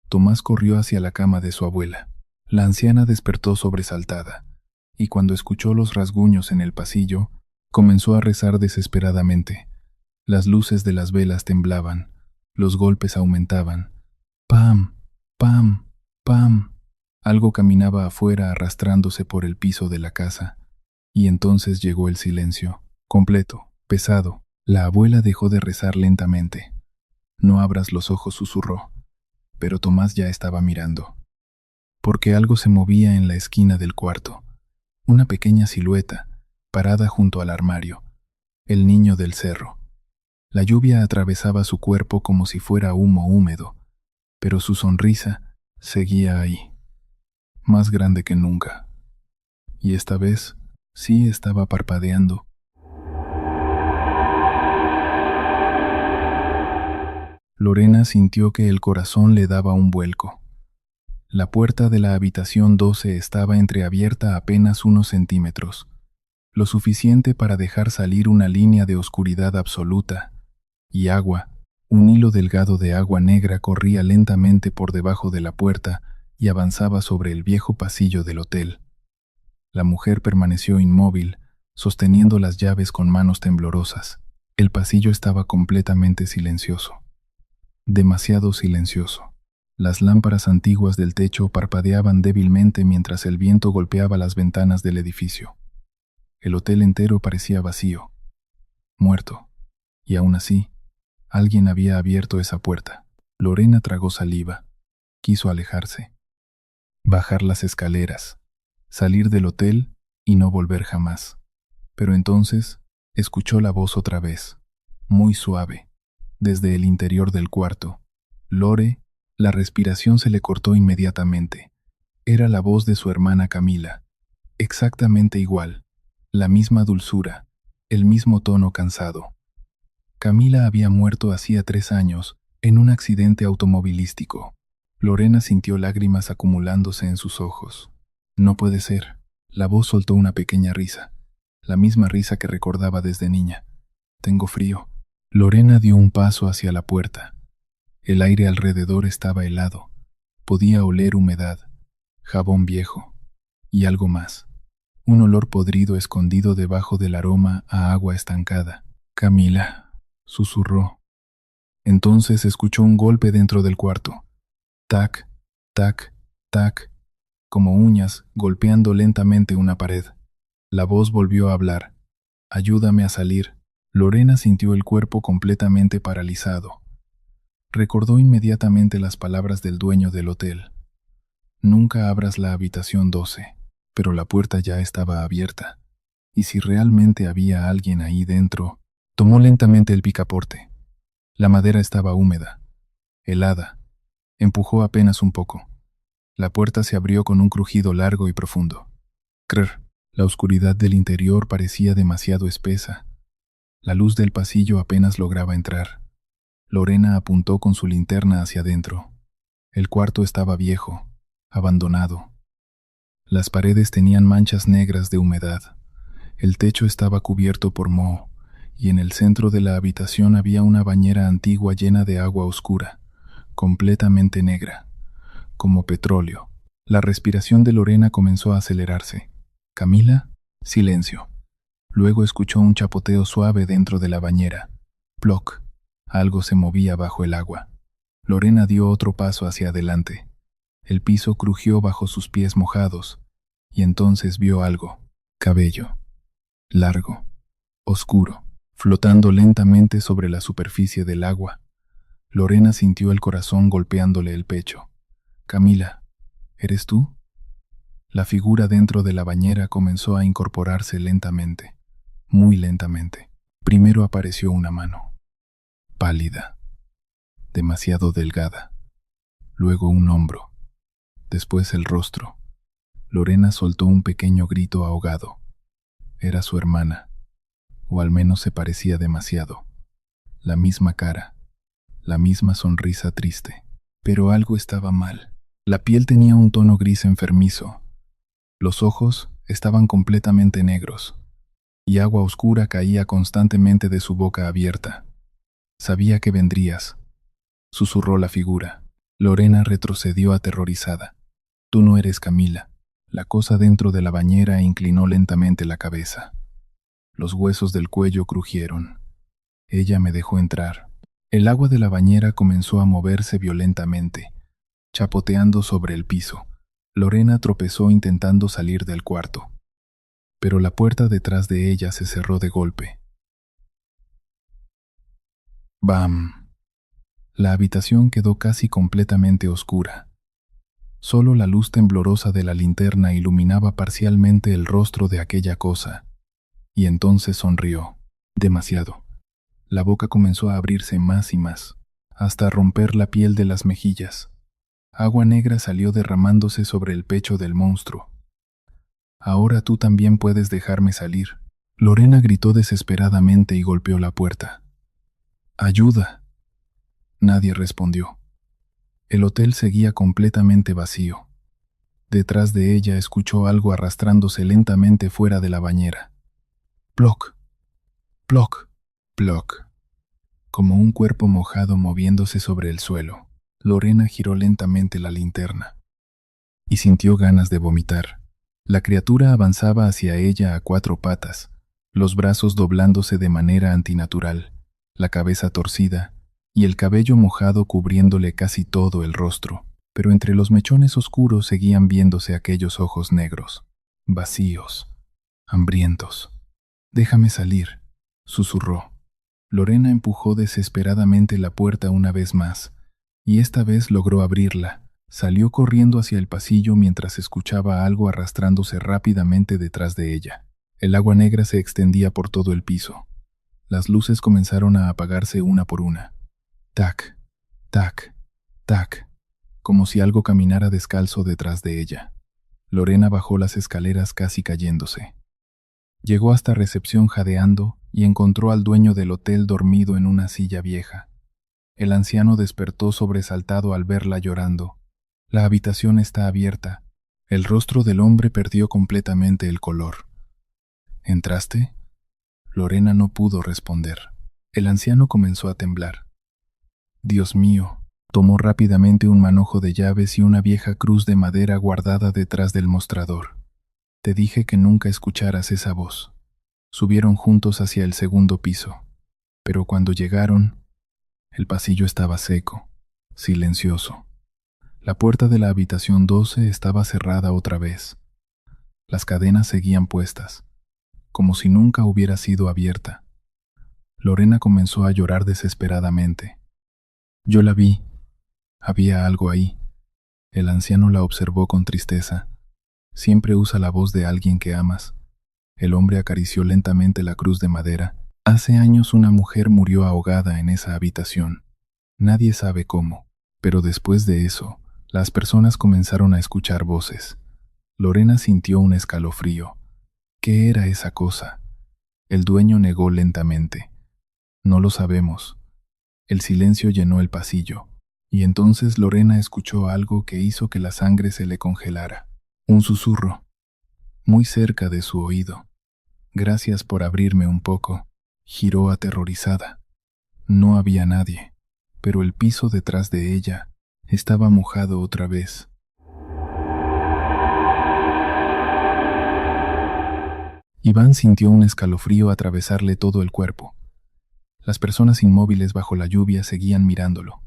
Tomás corrió hacia la cama de su abuela. La anciana despertó sobresaltada, y cuando escuchó los rasguños en el pasillo, comenzó a rezar desesperadamente. Las luces de las velas temblaban, los golpes aumentaban. ¡Pam! ¡Pam! ¡Pam! Algo caminaba afuera arrastrándose por el piso de la casa, y entonces llegó el silencio, completo, pesado. La abuela dejó de rezar lentamente. No abras los ojos, susurró, pero Tomás ya estaba mirando. Porque algo se movía en la esquina del cuarto, una pequeña silueta, parada junto al armario, el niño del cerro. La lluvia atravesaba su cuerpo como si fuera humo húmedo, pero su sonrisa seguía ahí, más grande que nunca. Y esta vez sí estaba parpadeando. Lorena sintió que el corazón le daba un vuelco. La puerta de la habitación 12 estaba entreabierta apenas unos centímetros, lo suficiente para dejar salir una línea de oscuridad absoluta, y agua, un hilo delgado de agua negra corría lentamente por debajo de la puerta y avanzaba sobre el viejo pasillo del hotel. La mujer permaneció inmóvil, sosteniendo las llaves con manos temblorosas. El pasillo estaba completamente silencioso. Demasiado silencioso. Las lámparas antiguas del techo parpadeaban débilmente mientras el viento golpeaba las ventanas del edificio. El hotel entero parecía vacío, muerto, y aún así, alguien había abierto esa puerta. Lorena tragó saliva, quiso alejarse, bajar las escaleras, salir del hotel y no volver jamás. Pero entonces escuchó la voz otra vez, muy suave, desde el interior del cuarto. Lore. La respiración se le cortó inmediatamente. Era la voz de su hermana Camila, exactamente igual, la misma dulzura, el mismo tono cansado. Camila había muerto hacía 3 años, en un accidente automovilístico. Lorena sintió lágrimas acumulándose en sus ojos. No puede ser. La voz soltó una pequeña risa, la misma risa que recordaba desde niña. Tengo frío. Lorena dio un paso hacia la puerta. El aire alrededor estaba helado. Podía oler humedad, jabón viejo y algo más. Un olor podrido escondido debajo del aroma a agua estancada. Camila, susurró. Entonces escuchó un golpe dentro del cuarto. Tac, tac, tac, como uñas golpeando lentamente una pared. La voz volvió a hablar. Ayúdame a salir. Lorena sintió el cuerpo completamente paralizado. Recordó inmediatamente las palabras del dueño del hotel. Nunca abras la habitación 12, pero la puerta ya estaba abierta. Y si realmente había alguien ahí dentro, tomó lentamente el picaporte. La madera estaba húmeda, helada. Empujó apenas un poco. La puerta se abrió con un crujido largo y profundo. Crr. La oscuridad del interior parecía demasiado espesa. La luz del pasillo apenas lograba entrar. Lorena apuntó con su linterna hacia adentro. El cuarto estaba viejo, abandonado. Las paredes tenían manchas negras de humedad. El techo estaba cubierto por moho, y en el centro de la habitación había una bañera antigua llena de agua oscura, completamente negra, como petróleo. La respiración de Lorena comenzó a acelerarse. Camila, silencio. Luego escuchó un chapoteo suave dentro de la bañera. Ploc. Algo se movía bajo el agua. Lorena dio otro paso hacia adelante. El piso crujió bajo sus pies mojados, y entonces vio algo. Cabello. Largo. Oscuro. Flotando lentamente sobre la superficie del agua. Lorena sintió el corazón golpeándole el pecho. Camila, ¿eres tú? La figura dentro de la bañera comenzó a incorporarse lentamente, muy lentamente. Primero apareció una mano, pálida, demasiado delgada. Luego un hombro, después el rostro. Lorena soltó un pequeño grito ahogado. Era su hermana, o al menos se parecía demasiado. La misma cara, la misma sonrisa triste. Pero algo estaba mal. La piel tenía un tono gris enfermizo. Los ojos estaban completamente negros, y agua oscura caía constantemente de su boca abierta. Sabía que vendrías, susurró la figura. Lorena retrocedió aterrorizada. Tú no eres Camila. La cosa dentro de la bañera inclinó lentamente la cabeza. Los huesos del cuello crujieron. Ella me dejó entrar. El agua de la bañera comenzó a moverse violentamente, chapoteando sobre el piso. Lorena tropezó intentando salir del cuarto, pero la puerta detrás de ella se cerró de golpe. ¡Bam! La habitación quedó casi completamente oscura. Solo la luz temblorosa de la linterna iluminaba parcialmente el rostro de aquella cosa, y entonces sonrió. Demasiado. La boca comenzó a abrirse más y más, hasta romper la piel de las mejillas. Agua negra salió derramándose sobre el pecho del monstruo. Ahora tú también puedes dejarme salir. Lorena gritó desesperadamente y golpeó la puerta. ¡Ayuda! Nadie respondió. El hotel seguía completamente vacío. Detrás de ella escuchó algo arrastrándose lentamente fuera de la bañera. Ploc, ploc, ploc. Como un cuerpo mojado moviéndose sobre el suelo. Lorena giró lentamente la linterna y sintió ganas de vomitar. La criatura avanzaba hacia ella a 4 patas, los brazos doblándose de manera antinatural, la cabeza torcida y el cabello mojado cubriéndole casi todo el rostro, pero entre los mechones oscuros seguían viéndose aquellos ojos negros, vacíos, hambrientos. «Déjame salir», susurró. Lorena empujó desesperadamente la puerta una vez más, y esta vez logró abrirla. Salió corriendo hacia el pasillo mientras escuchaba algo arrastrándose rápidamente detrás de ella. El agua negra se extendía por todo el piso. Las luces comenzaron a apagarse una por una. Tac, tac, tac, como si algo caminara descalzo detrás de ella. Lorena bajó las escaleras casi cayéndose. Llegó hasta recepción jadeando y encontró al dueño del hotel dormido en una silla vieja. El anciano despertó sobresaltado al verla llorando. La habitación está abierta. El rostro del hombre perdió completamente el color. ¿Entraste? Lorena no pudo responder. El anciano comenzó a temblar. Dios mío, tomó rápidamente un manojo de llaves y una vieja cruz de madera guardada detrás del mostrador. Te dije que nunca escucharas esa voz. Subieron juntos hacia el segundo piso, pero cuando llegaron, el pasillo estaba seco, silencioso. La puerta de la habitación 12 estaba cerrada otra vez. Las cadenas seguían puestas, como si nunca hubiera sido abierta. Lorena comenzó a llorar desesperadamente. Yo la vi. Había algo ahí. El anciano la observó con tristeza. Siempre usa la voz de alguien que amas. El hombre acarició lentamente la cruz de madera. Hace años una mujer murió ahogada en esa habitación. Nadie sabe cómo, pero después de eso, las personas comenzaron a escuchar voces. Lorena sintió un escalofrío. ¿Qué era esa cosa? El dueño negó lentamente. No lo sabemos. El silencio llenó el pasillo, y entonces Lorena escuchó algo que hizo que la sangre se le congelara. Un susurro, muy cerca de su oído. Gracias por abrirme un poco. Giró aterrorizada. No había nadie, pero el piso detrás de ella estaba mojado otra vez. Iván sintió un escalofrío atravesarle todo el cuerpo. Las personas inmóviles bajo la lluvia seguían mirándolo.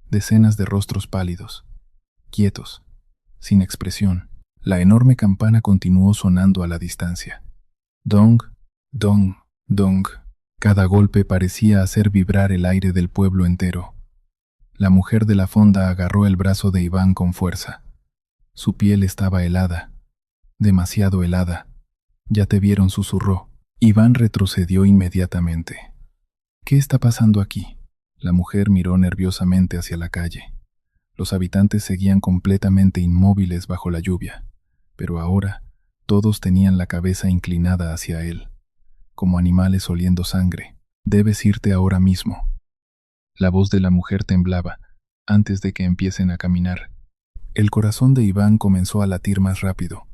Decenas de rostros pálidos, quietos, sin expresión. La enorme campana continuó sonando a la distancia. Dong, dong, dong. Cada golpe parecía hacer vibrar el aire del pueblo entero. La mujer de la fonda agarró el brazo de Iván con fuerza. Su piel estaba helada, demasiado helada. «Ya te vieron», susurró. Iván retrocedió inmediatamente. «¿Qué está pasando aquí?». La mujer miró nerviosamente hacia la calle. Los habitantes seguían completamente inmóviles bajo la lluvia, pero ahora todos tenían la cabeza inclinada hacia él, como animales oliendo sangre. «Debes irte ahora mismo». La voz de la mujer temblaba antes de que empiecen a caminar. El corazón de Iván comenzó a latir más rápido.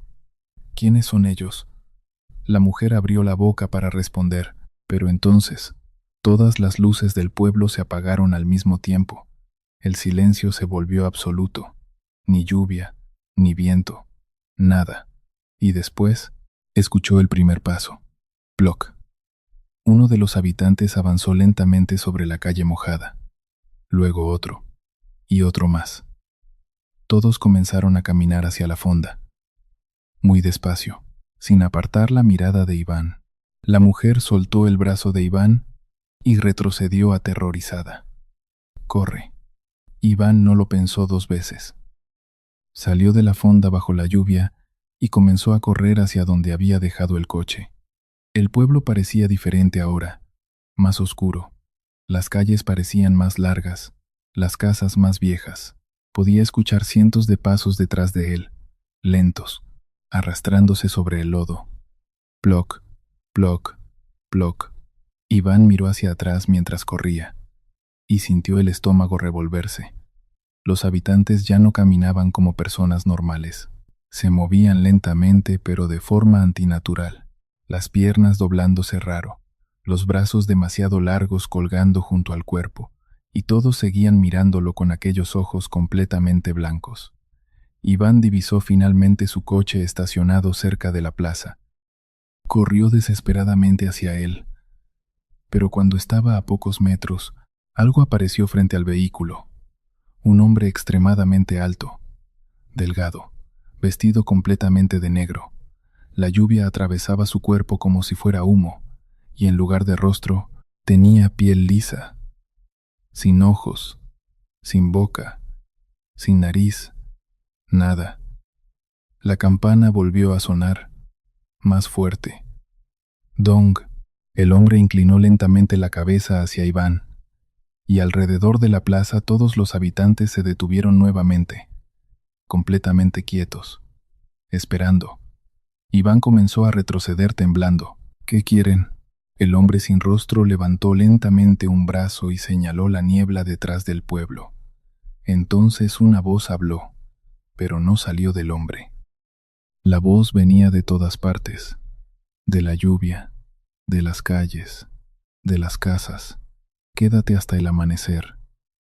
«¿Quiénes son ellos?». La mujer abrió la boca para responder, pero entonces todas las luces del pueblo se apagaron al mismo tiempo. El silencio se volvió absoluto. Ni lluvia, ni viento, nada. Y después escuchó el primer paso. Ploc. Uno de los habitantes avanzó lentamente sobre la calle mojada. Luego otro, y otro más. Todos comenzaron a caminar hacia la fonda. Muy despacio, sin apartar la mirada de Iván. La mujer soltó el brazo de Iván y retrocedió aterrorizada. «Corre». Iván no lo pensó dos veces. Salió de la fonda bajo la lluvia y comenzó a correr hacia donde había dejado el coche. El pueblo parecía diferente ahora, más oscuro. Las calles parecían más largas, las casas más viejas. Podía escuchar cientos de pasos detrás de él, lentos, arrastrándose sobre el lodo. Ploc, ploc, ploc. Iván miró hacia atrás mientras corría y sintió el estómago revolverse. Los habitantes ya no caminaban como personas normales. Se movían lentamente, pero de forma antinatural, las piernas doblándose raro, los brazos demasiado largos colgando junto al cuerpo, y todos seguían mirándolo con aquellos ojos completamente blancos. Iván divisó finalmente su coche estacionado cerca de la plaza. Corrió desesperadamente hacia él, pero cuando estaba a pocos metros, algo apareció frente al vehículo. Un hombre extremadamente alto, delgado, vestido completamente de negro. La lluvia atravesaba su cuerpo como si fuera humo, y en lugar de rostro, tenía piel lisa, sin ojos, sin boca, sin nariz, nada. La campana volvió a sonar, más fuerte. Dong. El hombre inclinó lentamente la cabeza hacia Iván, y alrededor de la plaza todos los habitantes se detuvieron nuevamente, completamente quietos, esperando. Iván comenzó a retroceder temblando. «¿Qué quieren?». El hombre sin rostro levantó lentamente un brazo y señaló la niebla detrás del pueblo. Entonces una voz habló, pero no salió del hombre. La voz venía de todas partes, de la lluvia, de las calles, de las casas. «Quédate hasta el amanecer».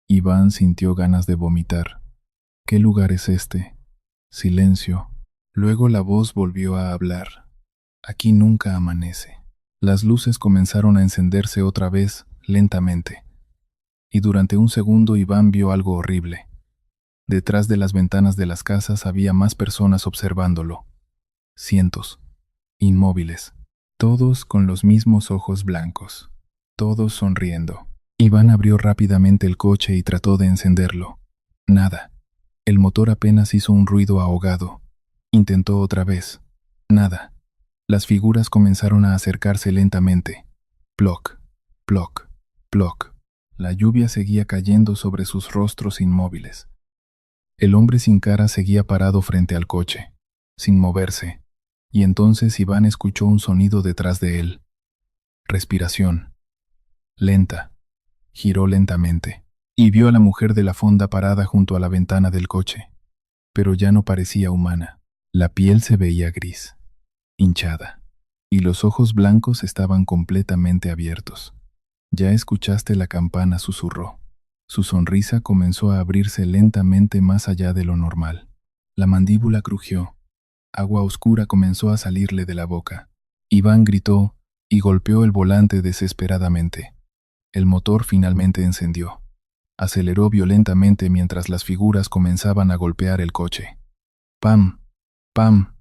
Iván sintió ganas de vomitar. «¿Qué lugar es este?». Silencio. Luego la voz volvió a hablar. «Aquí nunca amanece». Las luces comenzaron a encenderse otra vez, lentamente. Y durante un segundo Iván vio algo horrible. Detrás de las ventanas de las casas había más personas observándolo. Cientos, inmóviles, todos con los mismos ojos blancos, todos sonriendo. Iván abrió rápidamente el coche y trató de encenderlo. Nada. El motor apenas hizo un ruido ahogado. Intentó otra vez. Nada. Las figuras comenzaron a acercarse lentamente. Ploc, ploc, ploc. La lluvia seguía cayendo sobre sus rostros inmóviles. El hombre sin cara seguía parado frente al coche, sin moverse, y entonces Iván escuchó un sonido detrás de él. Respiración. Lenta. Giró lentamente, y vio a la mujer de la fonda parada junto a la ventana del coche, pero ya no parecía humana. La piel se veía gris, hinchada, y los ojos blancos estaban completamente abiertos. «Ya escuchaste la campana», susurró. Su sonrisa comenzó a abrirse lentamente más allá de lo normal. La mandíbula crujió. Agua oscura comenzó a salirle de la boca. Iván gritó y golpeó el volante desesperadamente. El motor finalmente encendió. Aceleró violentamente mientras las figuras comenzaban a golpear el coche. ¡Pam! ¡Pam!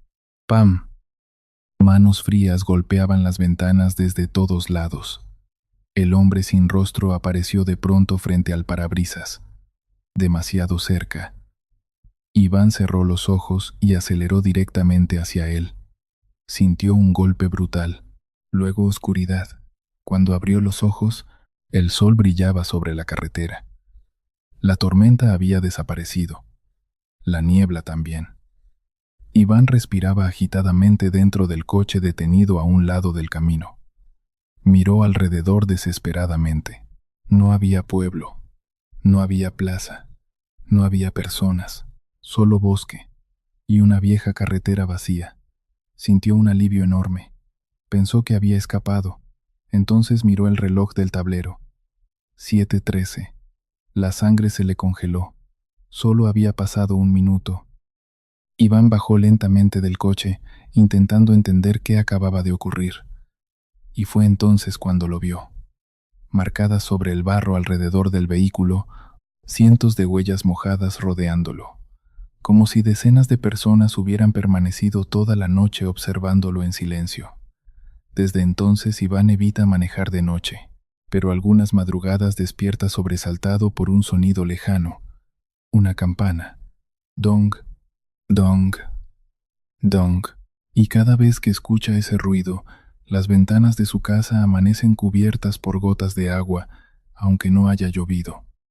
¡Pam! Manos frías golpeaban las ventanas desde todos lados. El hombre sin rostro apareció de pronto frente al parabrisas, demasiado cerca. Iván cerró los ojos y aceleró directamente hacia él. Sintió un golpe brutal, luego oscuridad. Cuando abrió los ojos, el sol brillaba sobre la carretera. La tormenta había desaparecido. La niebla también. Iván respiraba agitadamente dentro del coche detenido a un lado del camino. Miró alrededor desesperadamente. No había pueblo, no había plaza, no había personas, solo bosque y una vieja carretera vacía. Sintió un alivio enorme. Pensó que había escapado. Entonces miró el reloj del tablero. 7:13. La sangre se le congeló. Solo había pasado un minuto. Iván bajó lentamente del coche, intentando entender qué acababa de ocurrir. Y fue entonces cuando lo vio. Marcadas sobre el barro alrededor del vehículo, cientos de huellas mojadas rodeándolo, como si decenas de personas hubieran permanecido toda la noche observándolo en silencio. Desde entonces Iván evita manejar de noche, pero algunas madrugadas despierta sobresaltado por un sonido lejano, una campana. Dong, dong, dong. Y cada vez que escucha ese ruido, las ventanas de su casa amanecen cubiertas por gotas de agua, aunque no haya llovido.